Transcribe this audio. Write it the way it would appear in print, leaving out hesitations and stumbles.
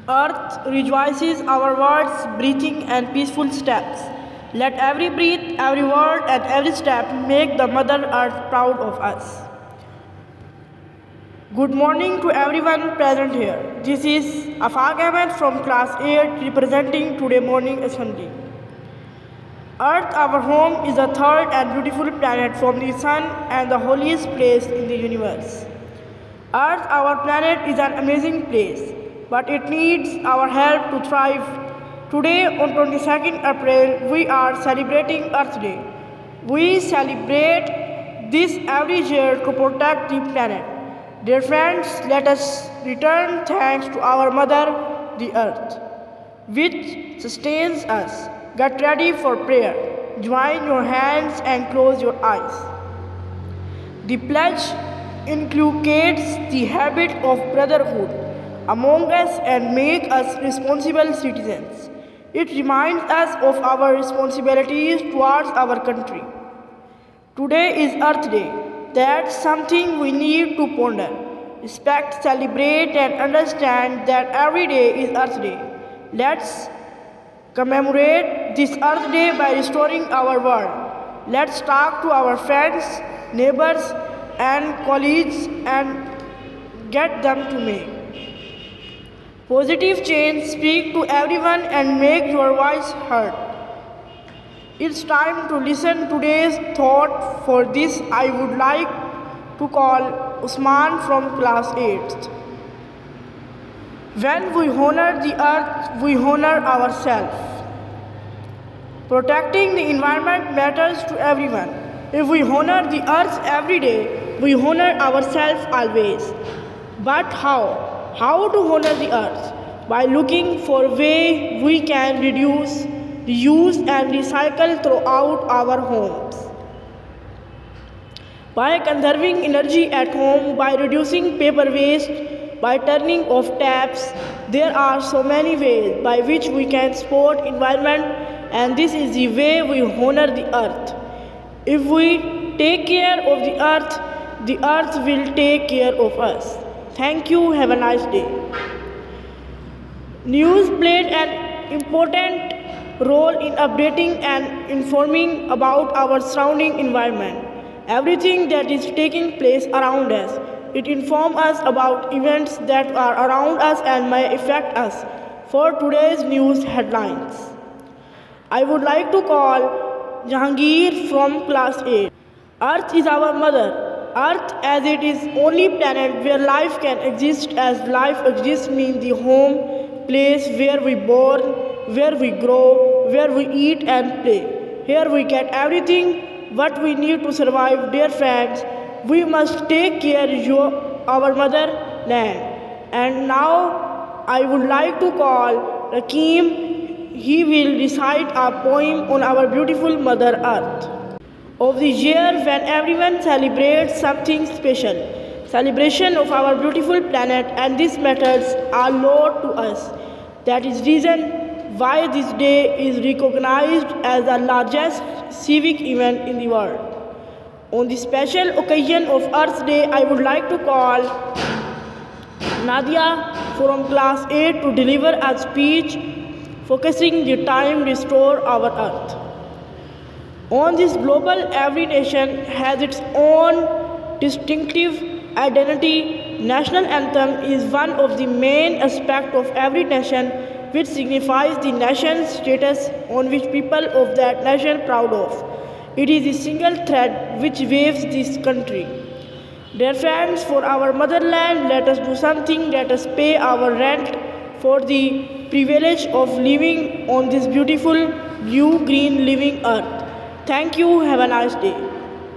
Earth rejoices our words, breathing, and peaceful steps. Let every breath, every word, and every step make the Mother Earth proud of us. Good morning to everyone present here. This is Afaq Ahmed from class 8 representing today morning assembly. Earth, our home, is the third and beautiful planet from the sun and the holiest place in the universe. Earth, our planet, is an amazing place, but it needs our help to thrive. Today, on 22nd April, we are celebrating Earth Day. We celebrate this every year to protect the planet. Dear friends, let us return thanks to our mother, the Earth, which sustains us. Get ready for prayer. Join your hands and close your eyes. The pledge inculcates the habit of brotherhood among us and makes us responsible citizens. It reminds us of our responsibilities towards our country. Today is Earth Day. That's something we need to ponder, respect, celebrate, and understand that every day is Earth Day. Let's commemorate this Earth Day by restoring our world. Let's talk to our friends, neighbors, and colleagues and get them to make positive change. Speak to everyone and make your voice heard. It's time to listen today's thought. For this, I would like to call Usman from class 8. When we honor the earth, we honor ourselves. Protecting the environment matters to everyone. If we honor the earth every day, we honor ourselves always. But how? How to honor the earth? By looking for way we can reduce, reuse and recycle throughout our homes. By conserving energy at home, by reducing paper waste, by turning off taps. There are so many ways by which we can support environment, and this is the way we honor the earth. If we take care of the earth will take care of us. Thank you. Have a nice day. News played an important role in updating and informing about our surrounding environment. Everything that is taking place around us. It informs us about events that are around us and may affect us. For today's news headlines, I would like to call Jahangir from class 8. Earth is our mother. Earth, as it is only planet where life can exist, as life exists, means the home, place where we born, where we grow, where we eat and play. Here we get everything what we need to survive. Dear friends, we must take care of our motherland. And now I would like to call Rakim. He will recite a poem on our beautiful Mother Earth. Of the year when everyone celebrates something special, celebration of our beautiful planet, and this matters a lot to us. That is reason why this day is recognized as the largest civic event in the world. On the special occasion of Earth Day, I would like to call Nadia from class 8 to deliver a speech focusing the time restore our earth. On this global, every nation has its own distinctive identity. National anthem is one of the main aspects of every nation, which signifies the nation's status on which people of that nation are proud of. It is the single thread which waves this country. Dear friends, for our motherland, let us do something. Let us pay our rent for the privilege of living on this beautiful blue-green living earth. Thank you. Have a nice day.